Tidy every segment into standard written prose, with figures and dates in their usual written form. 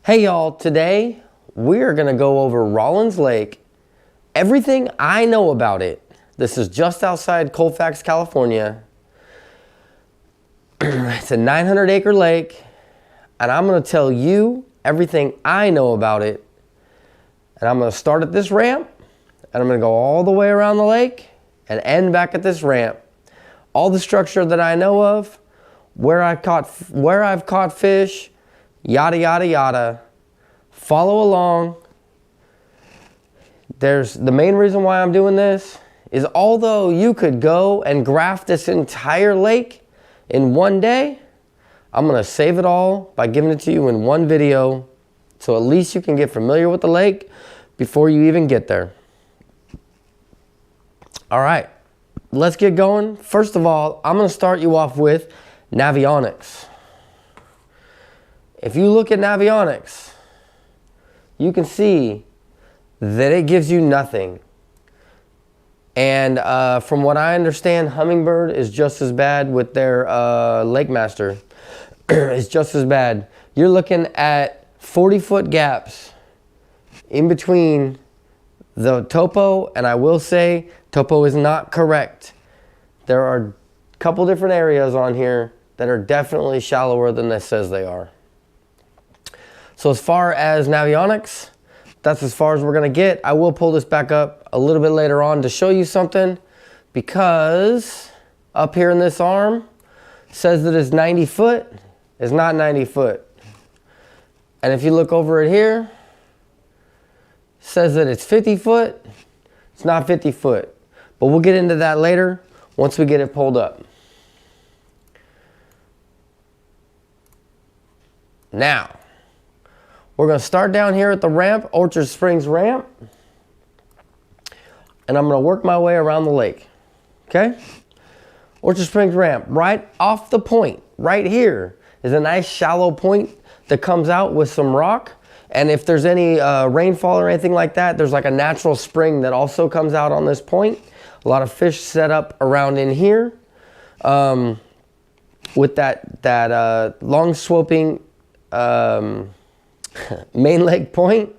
Hey y'all, today we're gonna go over Rollins Lake, everything I know about it. This is just outside Colfax, California. It's a 900-acre lake, and I'm gonna tell you everything I know about it. And I'm gonna start at this ramp, and I'm gonna go all the way around the lake and end back at this ramp. All the structure that I know of, where I've caught fish, yada, yada, yada. Follow along. The main reason why I'm doing this is although you could go and graph this entire lake in one day, I'm gonna save it all by giving it to you in one video, so at least you can get familiar with the lake before you even get there. All right, let's get going. First of all, I'm gonna start you off with navionics. If you look at navionics, you can see that it gives you nothing. And from what I understand, Humminbird is just as bad with their Lake Master. It's just as bad. You're looking at 40-foot gaps in between the topo, and I will say topo is not correct. There are a couple different areas on here that are definitely shallower than this says they are. So as far as navionics, that's as far as we're gonna get. I will pull this back up a little bit later on to show you something, because up here in this arm says that it's 90 foot. It's not 90 foot. And if you look over it here, says that it's 50 foot. It's not 50 foot. But we'll get into that later once we get it pulled up. Now, we're going to start down here at the ramp, Orchard Springs ramp, and I'm going to work my way around the lake. Okay? Orchard Springs ramp, right off the point, right here, is a nice shallow point that comes out with some rock. And if there's any rainfall or anything like that, there's like a natural spring that also comes out on this point. A lot of fish set up around in here with that long sloping main leg point,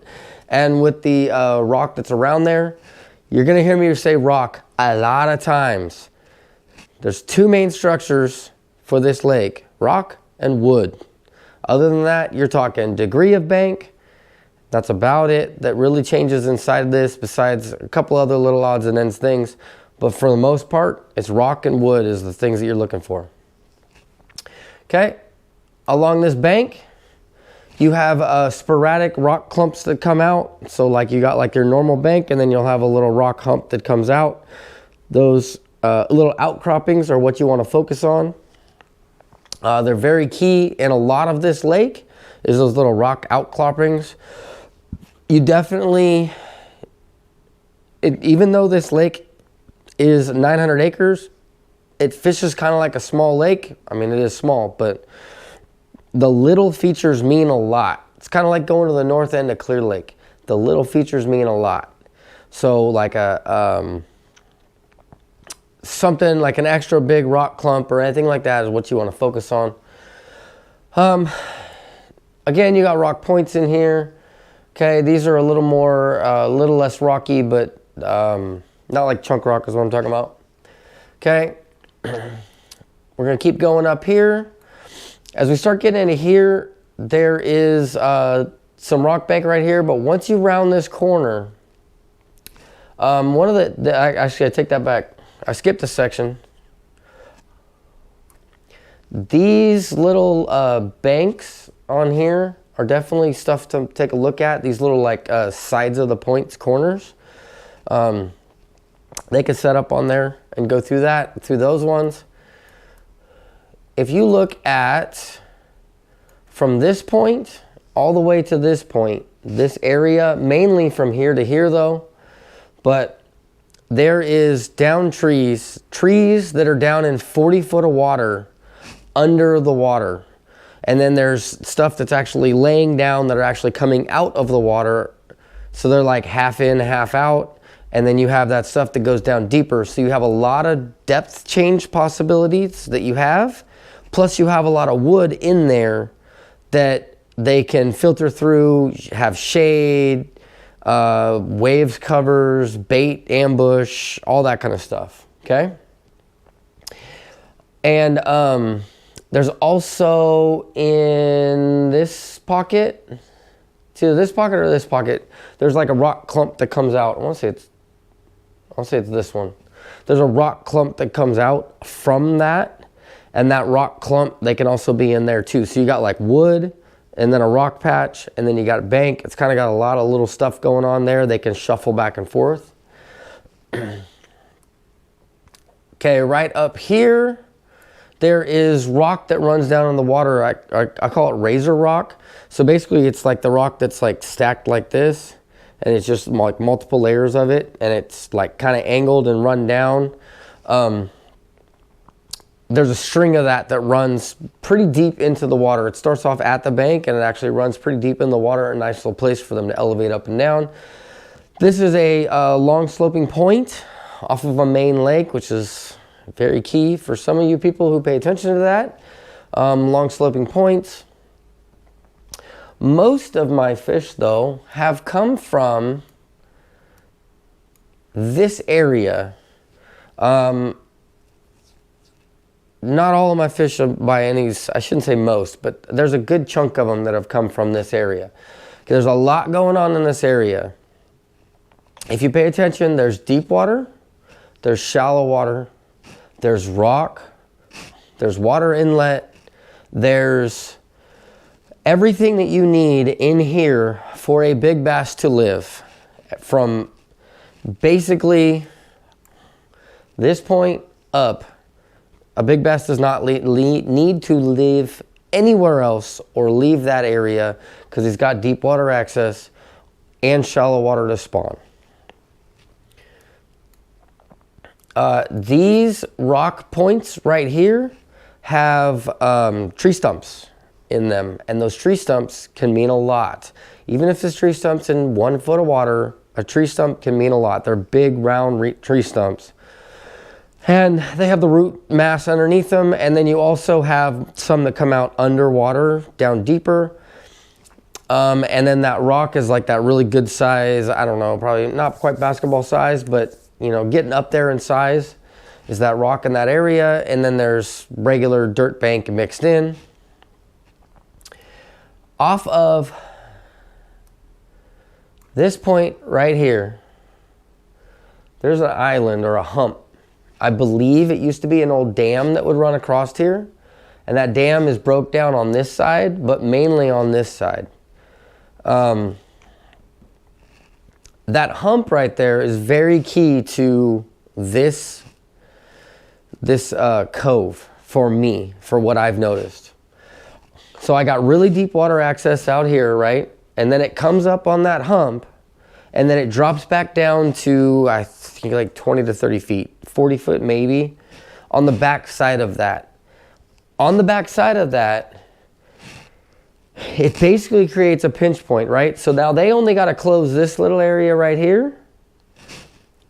and with the rock that's around there. You're gonna hear me say rock a lot of times. There's two main structures for this lake, rock and wood. Other than that, you're talking degree of bank. That's about it that really changes inside of this, besides a couple other little odds and ends things. But for the most part, it's rock and wood is the things that you're looking for. Okay, along this bank, you have sporadic rock clumps that come out. So like you got like your normal bank, and then you'll have a little rock hump that comes out. Those little outcroppings are what you want to focus on. They're very key in a lot of this lake, is those little rock outcroppings. You definitely, even though this lake is 900 acres, it fishes kind of like a small lake. I mean, it is small, but the little features mean a lot. It's kind of like going to the north end of Clear Lake. The little features mean a lot. So like something like an extra big rock clump or anything like that is what you want to focus on. Again, you got rock points in here. Okay, these are a little more, a little less rocky, but not like chunk rock is what I'm talking about. Okay, we're gonna keep going up here. As we start getting into here, there is some rock bank right here, but once you round this corner, actually I take that back. I skipped a section. These little banks on here are definitely stuff to take a look at. These little like sides of the points, corners. They could set up on there and go through those ones. If you look at from this point all the way to this point, this area, mainly from here to here though, but there is down trees that are down in 40 foot of water under the water. And then there's stuff that's actually laying down that are actually coming out of the water. So they're like half in, half out. And then you have that stuff that goes down deeper. So you have a lot of depth change possibilities that you have. Plus you have a lot of wood in there that They can filter through, have shade, waves covers, bait, ambush, all that kind of stuff, okay? And there's also in this pocket, it's either this pocket or this pocket, there's like a rock clump that comes out. I want to say it's this one. There's a rock clump that comes out from that, and that rock clump, they can also be in there too. So you got like wood, and then a rock patch, and then you got a bank. It's kind of got a lot of little stuff going on there. They can shuffle back and forth. Okay, right up here, there is rock that runs down in the water. I call it razor rock. So basically it's like the rock that's like stacked like this, and it's just like multiple layers of it, and it's like kind of angled and run down. There's a string of that runs pretty deep into the water. It starts off at the bank and it actually runs pretty deep in the water, a nice little place for them to elevate up and down. This is a long sloping point off of a main lake, which is very key for some of you people who pay attention to that. Long sloping points. Most of my fish, though, have come from this area. Not all of my fish are by any, I shouldn't say most, but there's a good chunk of them that have come from this area. There's a lot going on in this area. If you pay attention, there's deep water, there's shallow water, there's rock, there's water inlet, there's everything that you need in here for a big bass to live. From basically this point up, a big bass does not need to live anywhere else or leave that area because he's got deep water access and shallow water to spawn. These rock points right here have tree stumps in them, and those tree stumps can mean a lot. Even if this tree stump's in 1 foot of water, a tree stump can mean a lot. They're big, round tree stumps. And they have the root mass underneath them, and then you also have some that come out underwater, down deeper. And then that rock is like that really good size, I don't know, probably not quite basketball size, but you know, getting up there in size is that rock in that area. And then there's regular dirt bank mixed in. Off of this point right here, there's an island or a hump. I believe it used to be an old dam that would run across here, and that dam is broke down on this side, but mainly on this side. That hump right there is very key to this cove for me, for what I've noticed. So I got really deep water access out here, right? And then it comes up on that hump, and then it drops back down to, I think, like 20 to 30 feet, 40 foot maybe, on the back side of that. On the back side of that, it basically creates a pinch point, right? So now they only got to close this little area right here,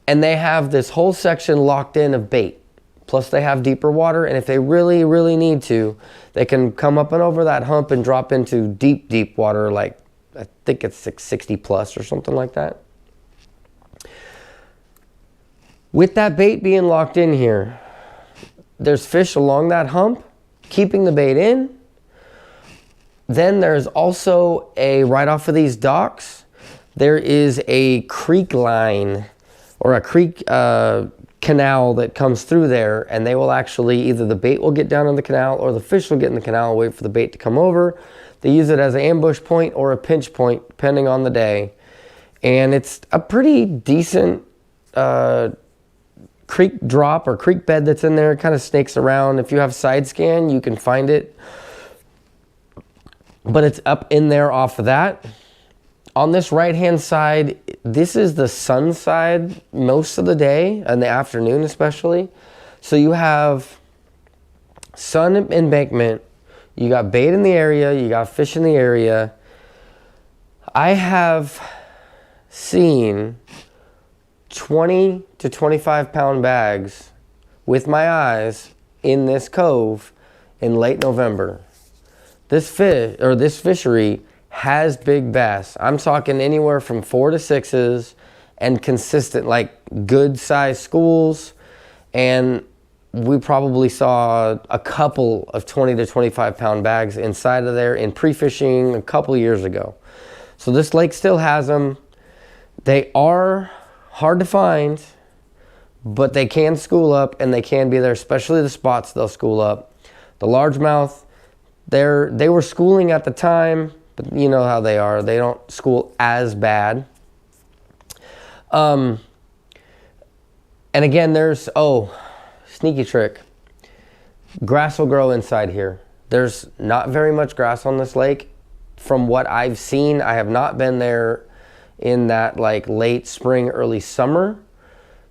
and they have this whole section locked in of bait. Plus they have deeper water, and if they really, really need to, they can come up and over that hump and drop into deep, deep water, like I think it's 660 plus or something like that. With that bait being locked in here, there's fish along that hump keeping the bait in. Then there's also right off of these docks, there is a creek line or a creek canal that comes through there, and they will actually, either the bait will get down in the canal or the fish will get in the canal and wait for the bait to come over. They use it as an ambush point or a pinch point, depending on the day. And it's a pretty decent creek drop or creek bed that's in there. It kind of snakes around. If you have side scan, you can find it. But it's up in there off of that. On this right-hand side, this is the sun side most of the day, in the afternoon especially. So you have sun embankment, you got bait in the area, you got fish in the area. I have seen 20 to 25 pound bags with my eyes in this cove in late November. this fish, or this fishery, has big bass. I'm talking anywhere from 4 to 6s and consistent, like good sized schools. And we probably saw a couple of 20 to 25 pound bags inside of there in pre-fishing a couple years ago. So this lake still has them. They are hard to find, but they can school up and they can be there, especially the spots they'll school up. The largemouth, they were schooling at the time, but you know how they are. They don't school as bad. And again, there's, sneaky trick. Grass will grow inside here. There's not very much grass on this lake. From what I've seen, I have not been there in that like late spring, early summer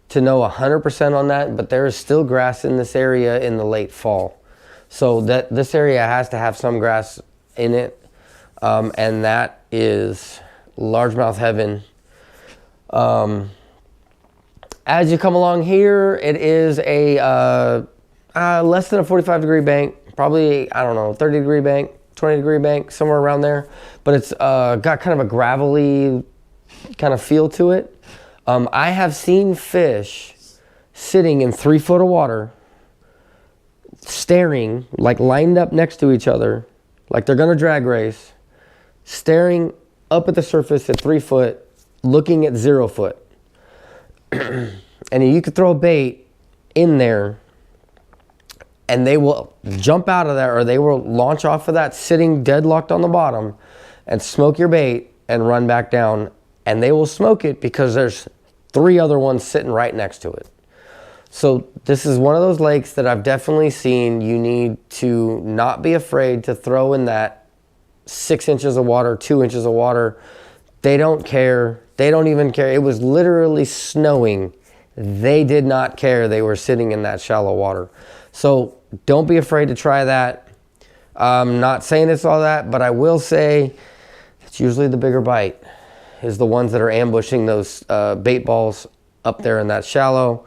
to know 100% on that, but there is still grass in this area in the late fall. So that this area has to have some grass in it, and that is largemouth heaven. As you come along here, it is a less than a 45-degree bank, probably, I don't know, 30-degree bank, 20-degree bank, somewhere around there. But it's got kind of a gravelly kind of feel to it. I have seen fish sitting in 3 foot of water, staring, like lined up next to each other, like they're gonna drag race, staring up at the surface at 3 foot, looking at 0 foot. And you could throw a bait in there and they will jump out of there, or they will launch off of that sitting deadlocked on the bottom and smoke your bait and run back down. And they will smoke it because there's 3 other ones sitting right next to it. So this is one of those lakes that I've definitely seen. You need to not be afraid to throw in that 6 inches of water, 2 inches of water. They don't care. They don't even care. It was literally snowing. They did not care. They were sitting in that shallow water. So don't be afraid to try that. I'm not saying it's all that, but I will say it's usually the bigger bite is the ones that are ambushing those bait balls up there in that shallow.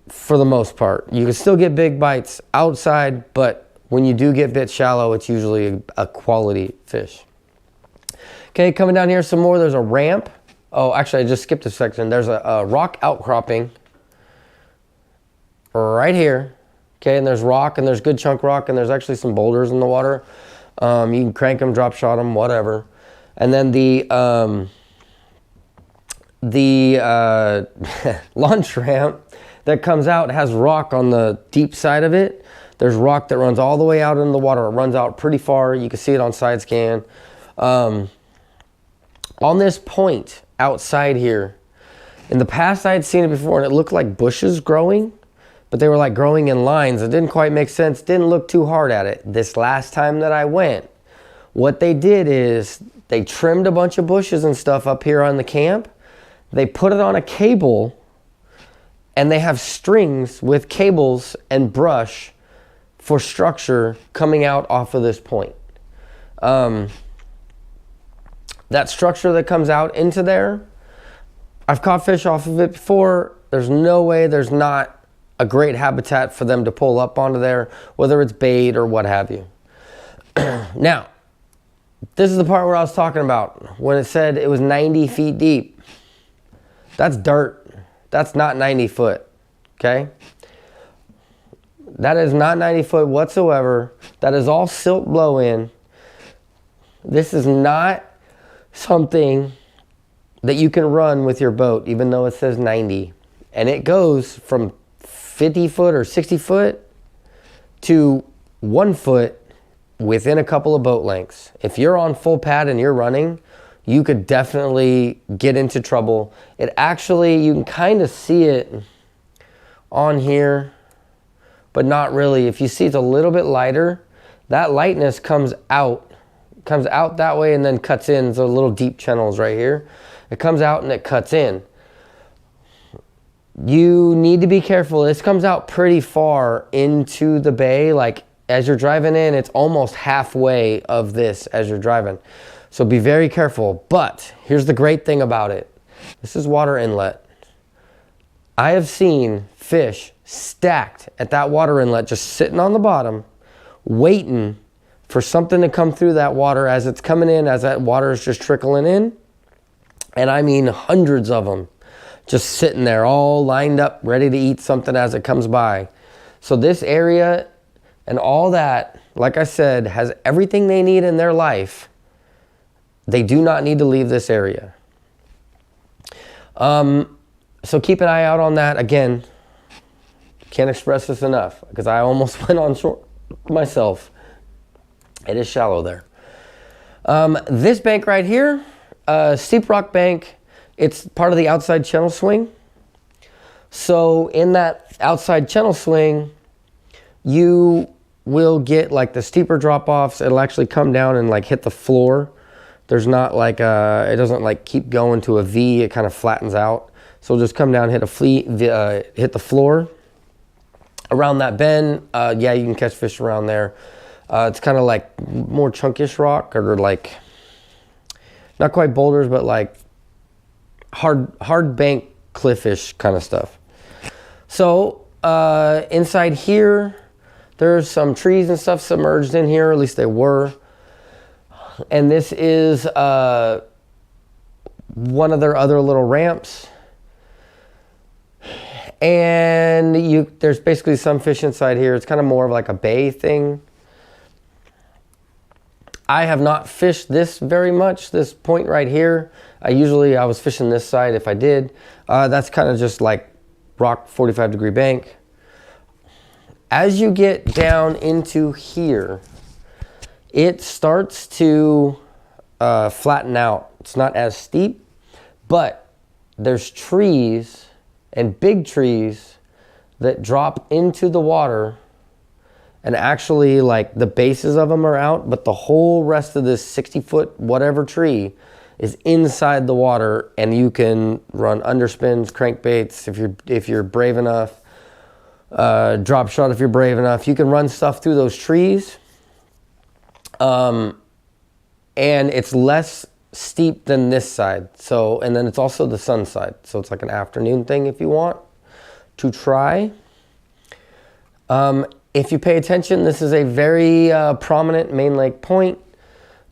For the most part, you can still get big bites outside, but when you do get bit shallow, it's usually a quality fish. Okay, coming down here some more, there's a ramp. Oh, actually, I just skipped a section. There's a rock outcropping right here. Okay, and there's rock, and there's good chunk rock, and there's actually some boulders in the water. You can crank them, drop shot them, whatever. And then the launch ramp that comes out has rock on the deep side of it. There's rock that runs all the way out in the water. It runs out pretty far. You can see it on side scan. On this point outside here, in the past I had seen it before and it looked like bushes growing, but they were like growing in lines. It didn't quite make sense. Didn't look too hard at it. This last time that I went, what they did is they trimmed a bunch of bushes and stuff up here on the camp. They put it on a cable, and they have strings with cables and brush for structure coming out off of this point. That structure that comes out into there, I've caught fish off of it before. There's no way there's not a great habitat for them to pull up onto there, whether it's bait or what have you. Now, this is the part where I was talking about when it said it was 90 feet deep. That's dirt. That's not 90 foot, okay? That is not 90 foot whatsoever. That is all silt blow in. This is not something that you can run with your boat, even though it says 90. And it goes from 50 foot or 60 foot to 1 foot within a couple of boat lengths. If you're on full pad and you're running, you could definitely get into trouble. It actually, you can kind of see it on here, but not really. If you see it's a little bit lighter, that lightness comes out that way and then cuts in. So little deep channels right here. It comes out and it cuts in. You need to be careful. This comes out pretty far into the bay. Like as you're driving in, it's almost halfway of this as you're driving. So be very careful. But here's the great thing about it. This is water inlet. I have seen fish stacked at that water inlet, just sitting on the bottom, waiting for something to come through that water as it's coming in, as that water is just trickling in. And I mean hundreds of them just sitting there all lined up, ready to eat something as it comes by. So this area and all that, like I said, has everything they need in their life. They do not need to leave this area. So keep an eye out on that. Again, can't express this enough because I almost went on shore myself. It is shallow there. This bank right here, steep rock bank, it's part of the outside channel swing. So in that outside channel swing, you will get like the steeper drop-offs. It'll actually come down and like hit the floor. There's not like it doesn't like keep going to a V. It kind of flattens out. So it'll just come down, hit the floor. Around that bend, yeah, you can catch fish around there. It's kind of like more chunkish rock, or like not quite boulders, but like hard bank cliffish kind of stuff. So inside here, there's some trees and stuff submerged in here, at least they were. And this is one of their other little ramps. And there's basically some fish inside here. It's kind of more of like a bay thing. I have not fished this very much, this point right here. I was fishing this side if I did. That's kind of just like rock 45-degree bank. As you get down into here, it starts to flatten out. It's not as steep, but there's trees and big trees that drop into the water, and actually like the bases of them are out, but the whole rest of this 60-foot whatever tree is inside the water, and you can run underspins, crankbaits if you're brave enough, drop shot if you're brave enough. You can run stuff through those trees, and it's less steep than this side. So, and then it's also the sun side. So it's like an afternoon thing if you want to try. If you pay attention, this is a very prominent main lake point.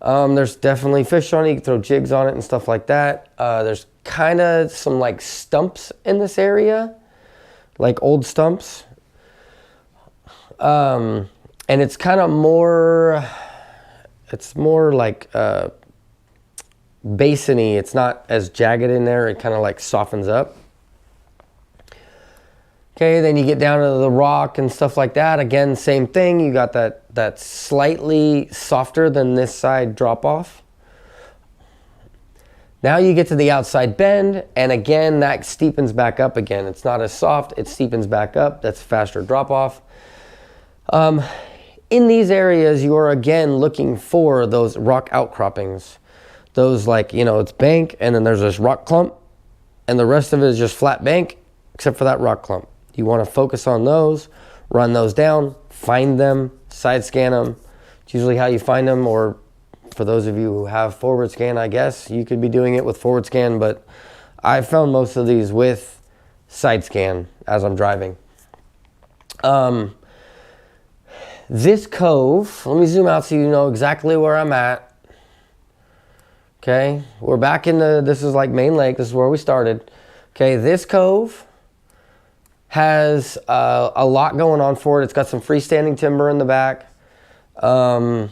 There's definitely fish on it. You can throw jigs on it and stuff like that. There's kind of some like stumps in this area, like old stumps. And it's kind of more, it's more like basiny. It's not as jagged in there. It kind of like softens up. Okay, then you get down to the rock and stuff like that. Again, same thing. You got that slightly softer than this side drop off. Now you get to the outside bend, and again, that steepens back up again. It's not as soft, it steepens back up. That's faster drop off. In these areas, you are again looking for those rock outcroppings. Those like, it's bank, and then there's this rock clump, and the rest of it is just flat bank, except for that rock clump. You want to focus on those, run those down, find them, side scan them. It's usually how you find them, or for those of you who have forward scan, I guess you could be doing it with forward scan, but I found most of these with side scan as I'm driving. This cove, let me zoom out so you know exactly where I'm at. Okay, we're back in this is like main lake, this is where we started. Okay, this cove has a lot going on for it. It's got some freestanding timber in the back, or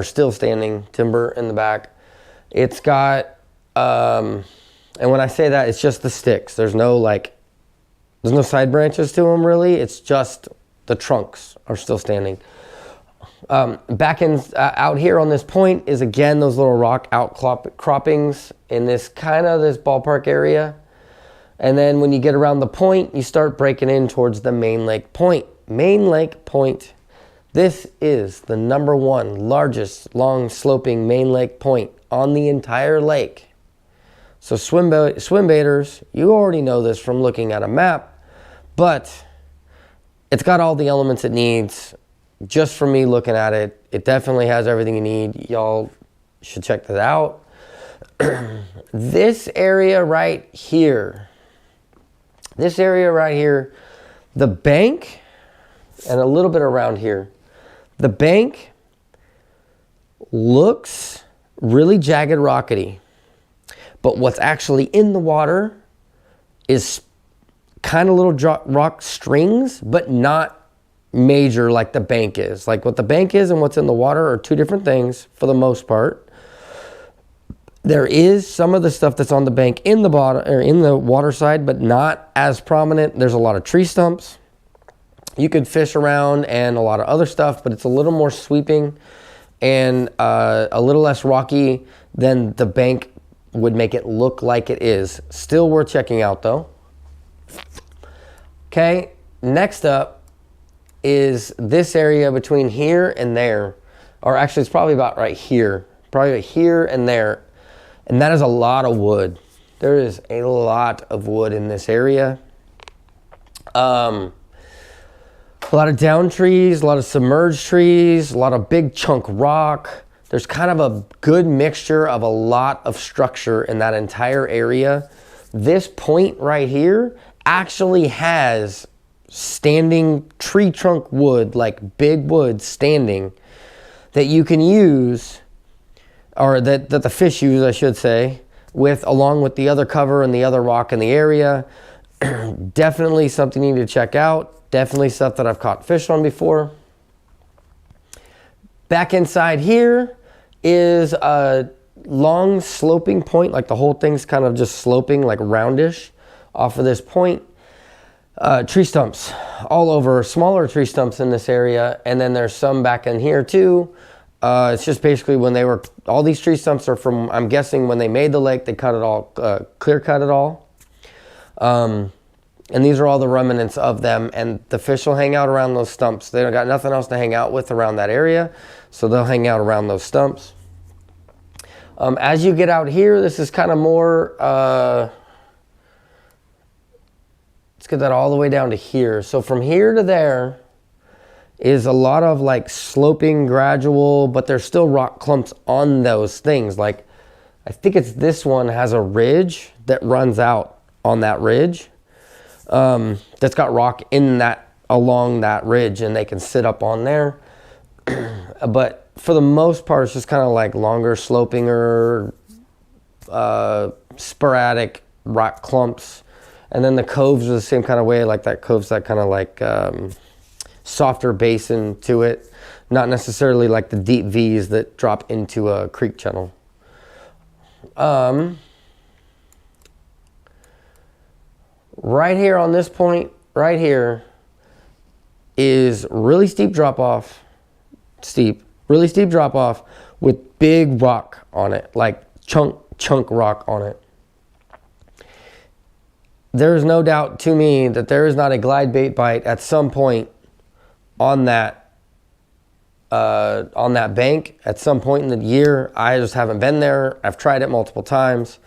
still standing timber in the back. It's got, and when I say that, it's just the sticks. There's no side branches to them really. It's just the trunks are still standing. Back out here on this point is again those little rock outcroppings in this ballpark area. And then when you get around the point, you start breaking in towards the main lake point. Main lake point. This is the #1 largest long sloping main lake point on the entire lake. So swim baiters, you already know this from looking at a map, but it's got all the elements it needs. Just from me looking at it, it definitely has everything you need. Y'all should check that out. This area right here, the bank, and a little bit around here, the bank looks really jagged rockety, but what's actually in the water is kind of little rock strings, but not major like the bank is. Like what the bank is and what's in the water are two different things for the most part. There is some of the stuff that's on the bank in the bottom or in the water side, but not as prominent. There's a lot of tree stumps you could fish around and a lot of other stuff, but it's a little more sweeping and a little less rocky than the bank would make it look like it is. Still worth checking out though. Okay, next up is this area between here and there, or actually it's probably about right here, probably right here and there, and that is a lot of wood. There is a lot of wood in this area. A lot of down trees, a lot of submerged trees, a lot of big chunk rock. There's kind of a good mixture of a lot of structure in that entire area. This point right here actually has standing tree trunk wood, like big wood standing, that you can use, or that the fish use, I should say, with along with the other cover and the other rock in the area. Definitely something you need to check out. Definitely stuff that I've caught fish on before. Back inside here is a long sloping point, like the whole thing's kind of just sloping, like roundish off of this point. Tree stumps all over, smaller tree stumps in this area, and then there's some back in here too. It's just basically when they were, all these tree stumps are from, I'm guessing when they made the lake, they cut it all, clear cut it all. And these are all the remnants of them, and the fish will hang out around those stumps. They don't got nothing else to hang out with around that area, so they'll hang out around those stumps. As you get out here, this is kind of more, let's get that all the way down to here. So from here to there is a lot of like sloping gradual, but there's still rock clumps on those things. Like I think it's this one has a ridge that runs out on that ridge. That's got rock in that, along that ridge, and they can sit up on there. But for the most part, it's just kind of like longer sloping or sporadic rock clumps. And then the coves are the same kind of way, like that cove's that kind of like softer basin to it. Not necessarily like the deep V's that drop into a creek channel. Right here on this point, right here, is really steep drop off. Really steep drop off with big rock on it, like chunk rock on it. There is no doubt to me that there is not a glide bait bite at some point on that bank at some point in the year. I just haven't been there. I've tried it multiple times.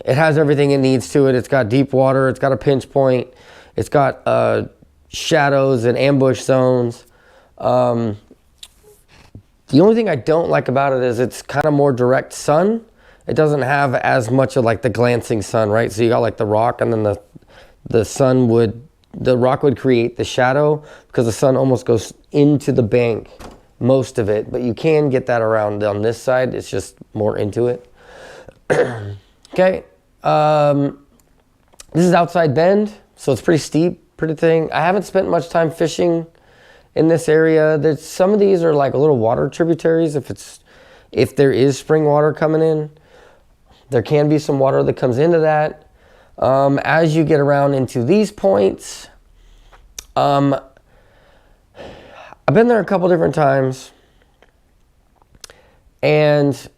It has everything it needs to it. It's got deep water. It's got a pinch point. It's got shadows and ambush zones. The only thing I don't like about it is it's kind of more direct sun. It doesn't have as much of like the glancing sun, right? So you got like the rock, and then the rock would create the shadow because the sun almost goes into the bank, most of it. But you can get that around on this side. It's just more into it. Okay. This is outside Bend, so it's pretty steep, pretty thing. I haven't spent much time fishing in this area. There's some of these are like little water tributaries. If there is spring water coming in, there can be some water that comes into that. As you get around into these points, I've been there a couple different times, and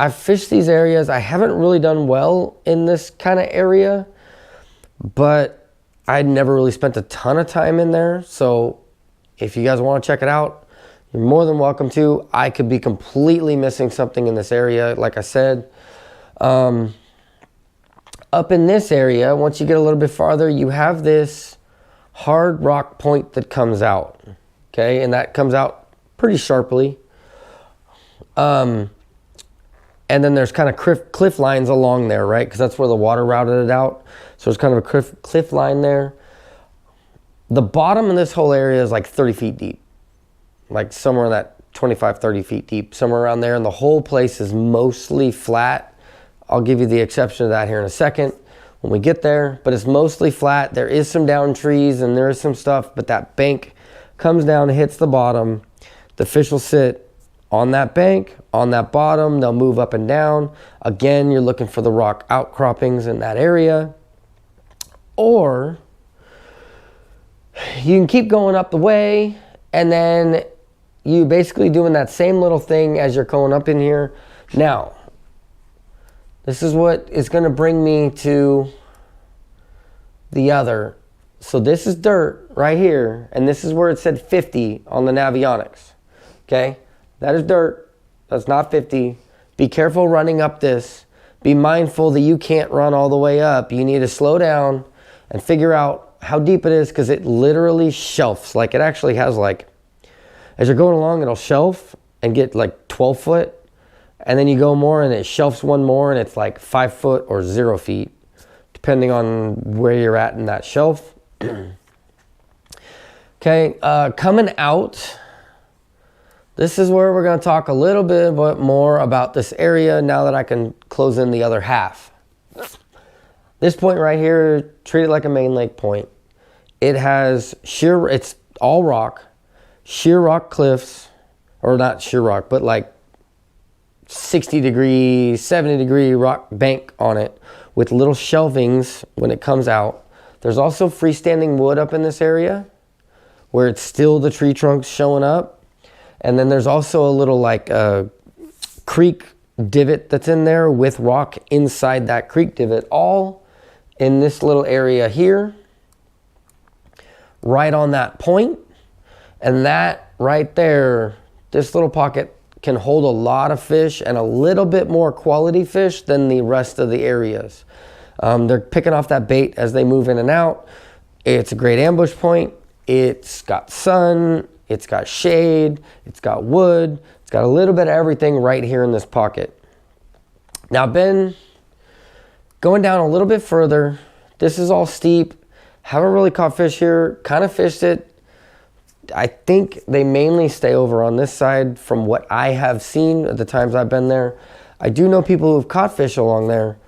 I've fished these areas. I haven't really done well in this kind of area, but I'd never really spent a ton of time in there. So if you guys want to check it out, you're more than welcome to. I could be completely missing something in this area, like I said. Up in this area, once you get a little bit farther, you have this hard rock point that comes out. Okay, and that comes out pretty sharply. And then there's kind of cliff lines along there, right? Because that's where the water routed it out. So there's kind of a cliff line there. The bottom of this whole area is like 30 feet deep. Like somewhere in that 25, 30 feet deep, somewhere around there. And the whole place is mostly flat. I'll give you the exception of that here in a second when we get there, but it's mostly flat. There is some down trees and there is some stuff, but that bank comes down, hits the bottom. The fish will sit on that bank, on that bottom. They'll move up and down. Again, you're looking for the rock outcroppings in that area. Or you can keep going up the way, and then you basically doing that same little thing as you're going up in here. Now, this is what is going to bring me to the other. So this is dirt right here, and this is where it said 50 on the Navionics. Okay, that is dirt. That's not 50. Be careful running up this. Be mindful that you can't run all the way up. You need to slow down and figure out how deep it is, because it literally shelves. Like, it actually has, like, as you're going along, it'll shelf and get like 12 foot. And then you go more and it shelves one more and it's like 5 foot or 0 feet, depending on where you're at in that shelf. Okay, coming out, this is where we're going to talk a little bit more about this area now that I can close in the other half. This point right here, treat it like a main lake point. It has sheer, it's all rock, sheer rock cliffs, or not sheer rock, but like 60 degree, 70 degree rock bank on it with little shelvings when it comes out. There's also freestanding wood up in this area where it's still the tree trunks showing up. And then there's also a little like creek divot that's in there with rock inside that creek divot, all in this little area here, right on that point. And that right there, this little pocket can hold a lot of fish and a little bit more quality fish than the rest of the areas. They're picking off that bait as they move in and out. It's a great ambush point. It's got sun, it's got shade, it's got wood, it's got a little bit of everything right here in this pocket. Now, I've been going down a little bit further. This is all steep. Haven't really caught fish here. Kind of fished it. I think they mainly stay over on this side from what I have seen at the times I've been there. I do know people who've caught fish along there.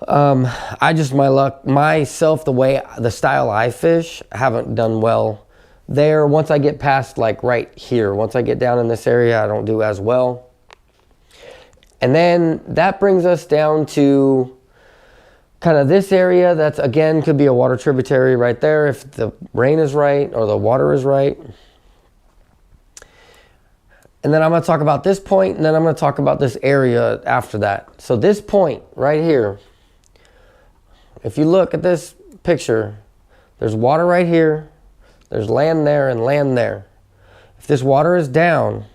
I just, myself, the style I fish, haven't done well there. Once I get past like right here, once I get down in this area, I don't do as well. And then that brings us down to kind of this area. That's, again, could be a water tributary right there if the rain is right or the water is right. And then I'm going to talk about this point, and then I'm going to talk about this area after that. So this point right here, if you look at this picture, there's water right here, there's land there and land there. If this water is down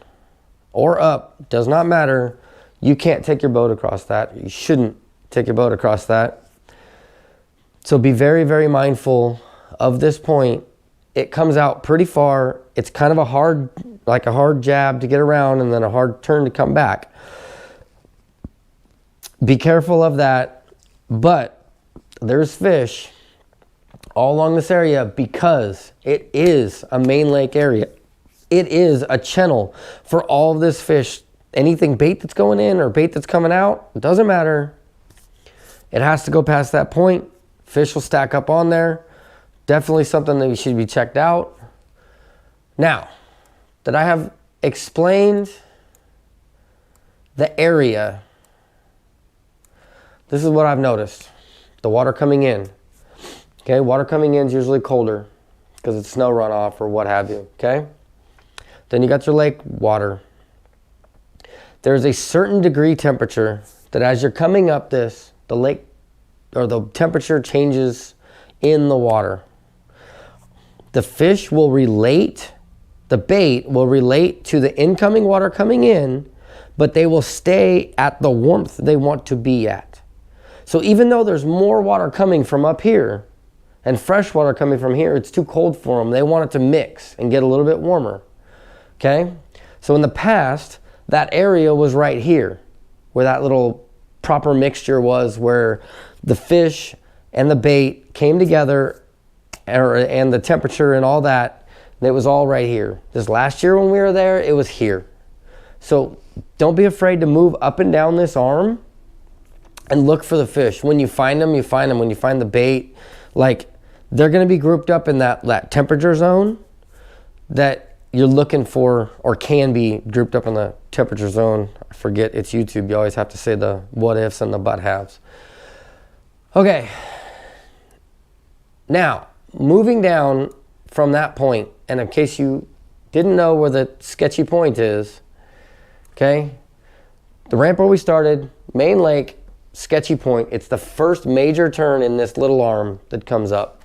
or up, does not matter, you can't take your boat across that. You shouldn't take your boat across that. So be very, very mindful of this point. It comes out pretty far. It's kind of a hard jab to get around and then a hard turn to come back. Be careful of that. But there's fish all along this area because it is a main lake area. It is a channel for all of this fish. Anything bait that's going in or bait that's coming out, it doesn't matter. It has to go past that point. Fish will stack up on there. Definitely something that should be checked out. Now that I have explained the area, this is what I've noticed. The water coming in. Okay, water coming in is usually colder because it's snow runoff or what have you. Okay, then you got your lake water. There's a certain degree temperature that as you're coming up this, the lake or the temperature changes in the water. The fish will relate, the bait will relate to the incoming water coming in, but they will stay at the warmth they want to be at. So even though there's more water coming from up here and fresh water coming from here, it's too cold for them. They want it to mix and get a little bit warmer. Okay? So in the past, that area was right here where that little proper mixture was, where the fish and the bait came together and the temperature and all that. It was all right here. This last year when we were there, it was here. So don't be afraid to move up and down this arm and look for the fish. When you find them, you find them. When you find the bait, like, they're going to be grouped up in that temperature zone that you're looking for, or can be grouped up in the temperature zone. I forget, it's YouTube. You always have to say the what ifs and the but haves. Okay. Now, moving down from that point, and in case you didn't know where the sketchy point is, okay, the ramp where we started, main lake, sketchy point. It's the first major turn in this little arm that comes up.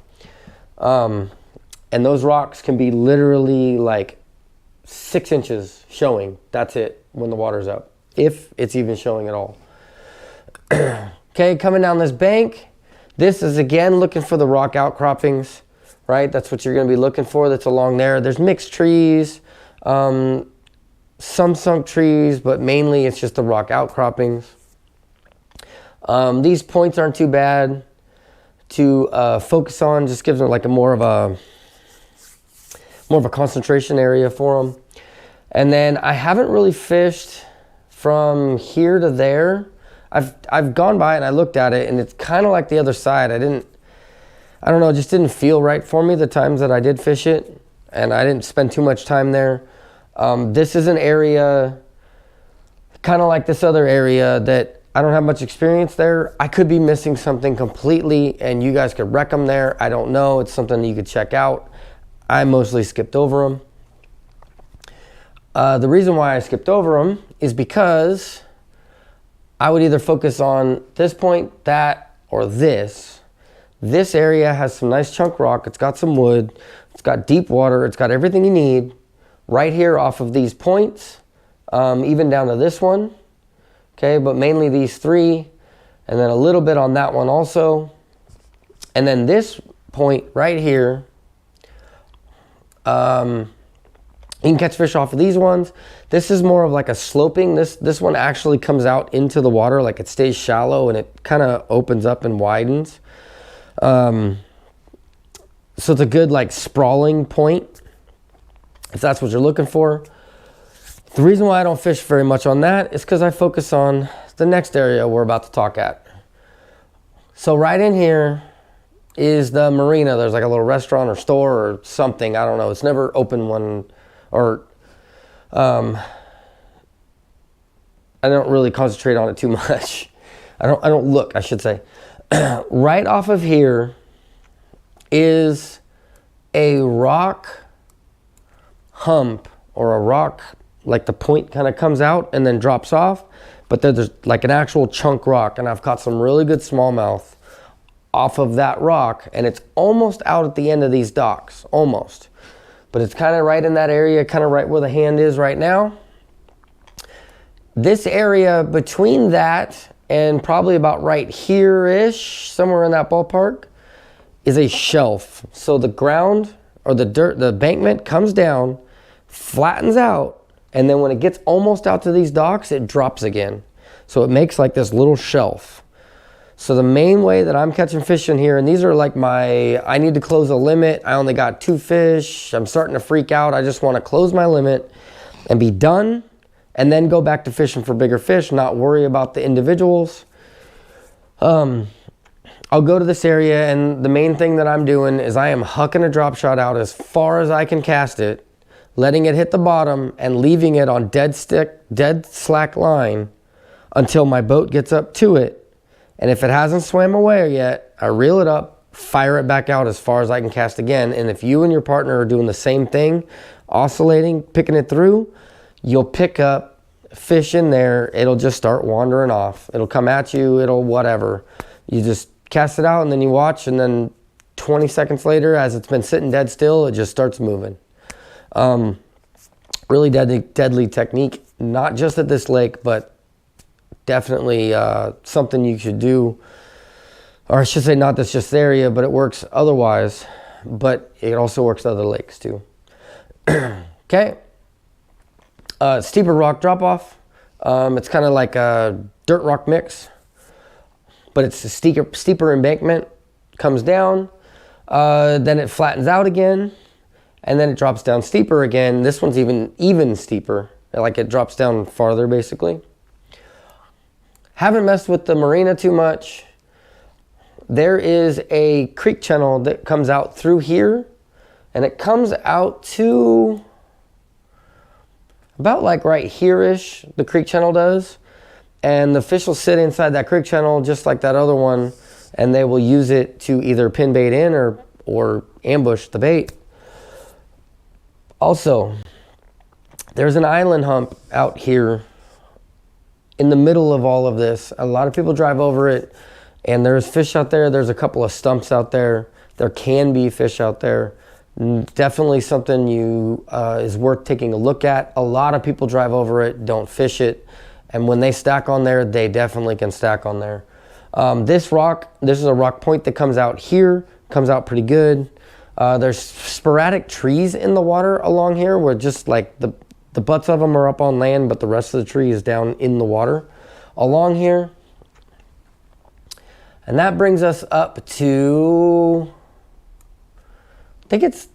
And those rocks can be literally like 6 inches showing. That's it when the water's up, if it's even showing at all. Okay, coming down this bank, this is again looking for the rock outcroppings, right? That's what you're going to be looking for. That's along there. There's mixed trees, some sunk trees, but mainly it's just the rock outcroppings. These points aren't too bad to focus on. Just gives them like a more of a concentration area for them. And then I haven't really fished from here to there. I've gone by and I looked at it, and it's kind of like the other side. I don't know, it just didn't feel right for me the times that I did fish it, and I didn't spend too much time there. This is an area kind of like this other area that I don't have much experience there. I could be missing something completely, and you guys could wreck them there. I don't know. It's something you could check out. I mostly skipped over them. The reason why I skipped over them is because I would either focus on this point, that, or this. This area has some nice chunk rock. It's got some wood. It's got deep water. It's got everything you need right here off of these points, even down to this one. Okay, but mainly these three, and then a little bit on that one also. And then this point right here, you can catch fish off of these ones. This is more of like a sloping. This one actually comes out into the water, like it stays shallow and it kind of opens up and widens. So it's a good like sprawling point, if that's what you're looking for. The reason why I don't fish very much on that is because I focus on the next area we're about to talk at. So right in here is the marina. There's like a little restaurant or store or something. I don't know. It's never open one, or I don't really concentrate on it too much. I don't look, I should say. Right off of here is a rock hump, or a rock, like the point kind of comes out and then drops off, but there's like an actual chunk rock, and I've caught some really good smallmouth off of that rock, and it's almost out at the end of these docks, almost. But it's kind of right in that area, kind of right where the hand is right now. This area between that and probably about right here-ish, somewhere in that ballpark, is a shelf. So the ground, or the dirt, the embankment comes down, flattens out, and then when it gets almost out to these docks, it drops again. So it makes like this little shelf. So the main way that I'm catching fish in here, and these are like I need to close a limit. I only got 2 fish. I'm starting to freak out. I just want to close my limit and be done, and then go back to fishing for bigger fish, not worry about the individuals. I'll go to this area, and the main thing that I'm doing is I am hucking a drop shot out as far as I can cast it, letting it hit the bottom and leaving it on dead slack line until my boat gets up to it. And if it hasn't swam away yet, I reel it up, fire it back out as far as I can cast again. And if you and your partner are doing the same thing, oscillating, picking it through, you'll pick up fish in there. It'll just start wandering off. It'll come at you, it'll whatever. You just cast it out and then you watch, and then 20 seconds later, as it's been sitting dead still, it just starts moving. Really deadly technique, not just at this lake, but definitely something you should do, or I should say not this just area, but it works otherwise, but it also works other lakes too. Okay, steeper rock drop off. It's kind of like a dirt rock mix, but it's a steeper embankment, comes down, then it flattens out again, and then it drops down steeper again. This one's even steeper, like it drops down farther basically. Haven't messed with the marina too much. There is a creek channel that comes out through here, and it comes out to about like right here-ish, the creek channel does. And the fish will sit inside that creek channel just like that other one, and they will use it to either pin bait in or ambush the bait. Also, there's an island hump out here in the middle of all of this. A lot of people drive over it, and there's fish out there. There's a couple of stumps out there. There can be fish out there. Definitely something is worth taking a look at. A lot of people drive over it, don't fish it, and when they stack on there, they definitely can stack on there. This is a rock point that comes out here, comes out pretty good. There's sporadic trees in the water along here where just like the butts of them are up on land, but the rest of the tree is down in the water along here. And that brings us up to, I think it's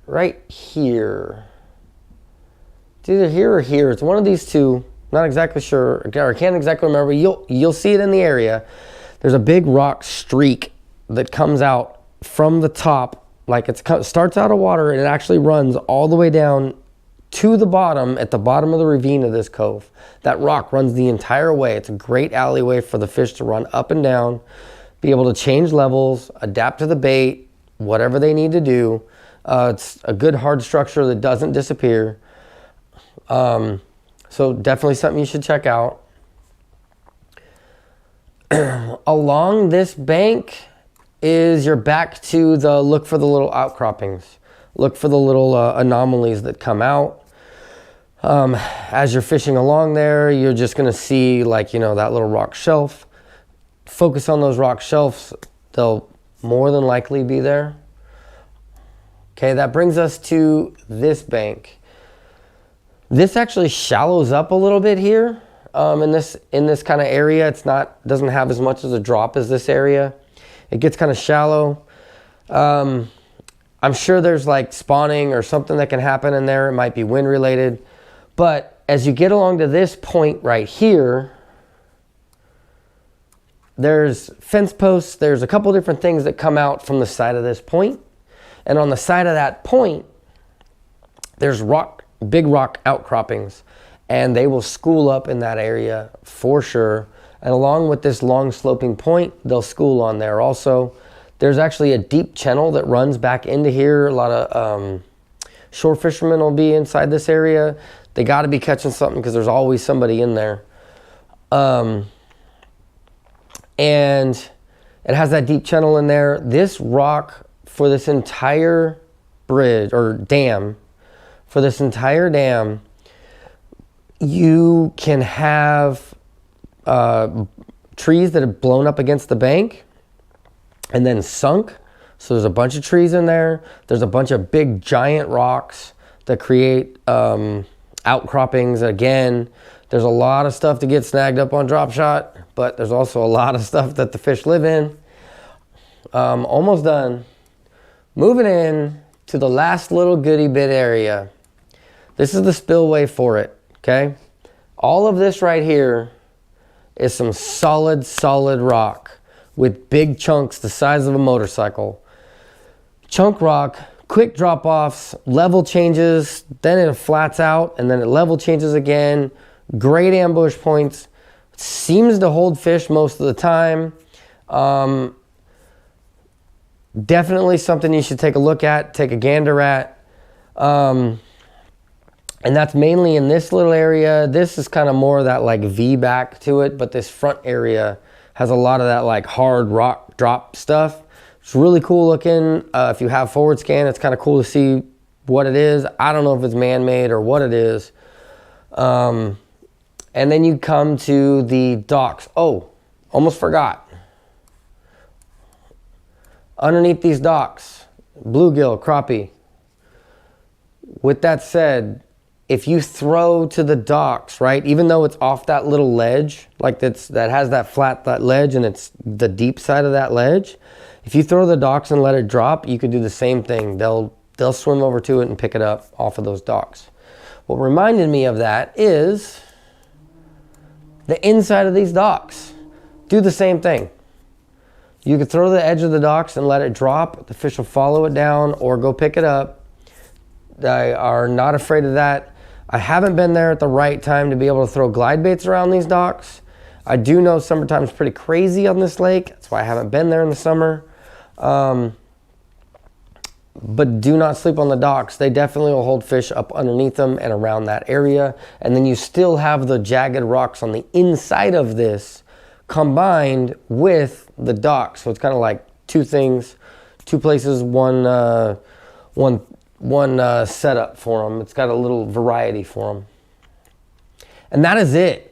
right here. It's either here or here. It's one of these two. Not exactly sure, or I can't exactly remember. You'll see it in the area. There's a big rock streak that comes out from the top, like it starts out of water and it actually runs all the way down to the bottom, at the bottom of the ravine of this cove. That rock runs the entire way. It's a great alleyway for the fish to run up and down, be able to change levels, adapt to the bait, whatever they need to do. It's a good hard structure that doesn't disappear. So definitely something you should check out. Along this bank is you're back to the look for the little outcroppings. Look for the little anomalies that come out. As you're fishing along there, you're just gonna see like, that little rock shelf. Focus on those rock shelves. They'll more than likely be there. Okay, that brings us to this bank. This actually shallows up a little bit here in this kind of area. Doesn't have as much as a drop as this area. It gets kind of shallow. I'm sure there's like spawning or something that can happen in there. It might be wind related. But as you get along to this point right here, there's fence posts. There's a couple different things that come out from the side of this point. And on the side of that point, there's big rock outcroppings, and they will school up in that area for sure. And along with this long sloping point, they'll school on there also. There's actually a deep channel that runs back into here. A lot of shore fishermen will be inside this area. They got to be catching something because there's always somebody in there. And it has that deep channel in there. This rock for this entire bridge or dam, for this entire dam, you can have trees that have blown up against the bank and then sunk. So there's a bunch of trees in there. There's a bunch of big giant rocks that create outcroppings. Again, there's a lot of stuff to get snagged up on drop shot, but there's also a lot of stuff that the fish live in. Almost done. Moving in to the last little goodie bit area. This is the spillway for it, okay? All of this right here is some solid rock with big chunks the size of a motorcycle. Chunk rock, quick drop-offs, level changes, then it flats out, and then it level changes again. Great ambush points. Seems to hold fish most of the time. Definitely something you should take a look at, take a gander at. And that's mainly in this little area. This is kind of more of that like V back to it, but this front area has a lot of that like hard rock drop stuff. It's really cool looking. If you have forward scan, it's kind of cool to see what it is. I don't know if it's man-made or what it is. And then you come to the docks. Oh, almost forgot. Underneath these docks, bluegill, crappie. With that said, if you throw to the docks, right, even though it's off that little ledge, like that has that ledge and it's the deep side of that ledge, if you throw the docks and let it drop, you could do the same thing. They'll they'll swim over to it and pick it up off of those docks. What reminded me of that is the inside of these docks. Do the same thing. You could throw the edge of the docks and let it drop. The fish will follow it down or go pick it up. They are not afraid of that. I haven't been there at the right time to be able to throw glide baits around these docks. I do know summertime is pretty crazy on this lake. That's why I haven't been there in the summer. But do not sleep on the docks. They definitely will hold fish up underneath them and around that area. And then you still have the jagged rocks on the inside of this combined with the dock. So it's kind of like two things, two places, one setup for them. It's got a little variety for them. And that is it.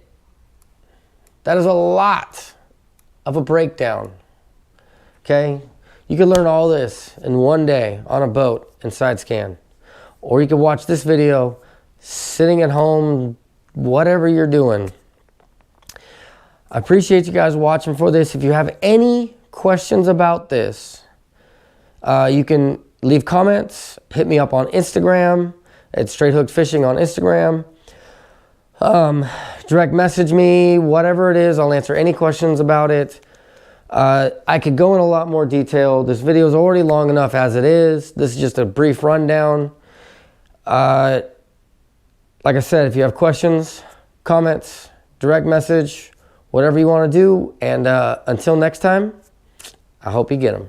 That is a lot of a breakdown. Okay? You can learn all this in one day on a boat in side scan. Or you can watch this video sitting at home, whatever you're doing. I appreciate you guys watching for this. If you have any questions about this, you can leave comments, hit me up on Instagram. It's Straight Hooked Fishing on Instagram. Direct message me, whatever it is. I'll answer any questions about it. I could go in a lot more detail. This video is already long enough as it is. This is just a brief rundown. Like I said, if you have questions, comments, direct message, whatever you want to do. And until next time, I hope you get them.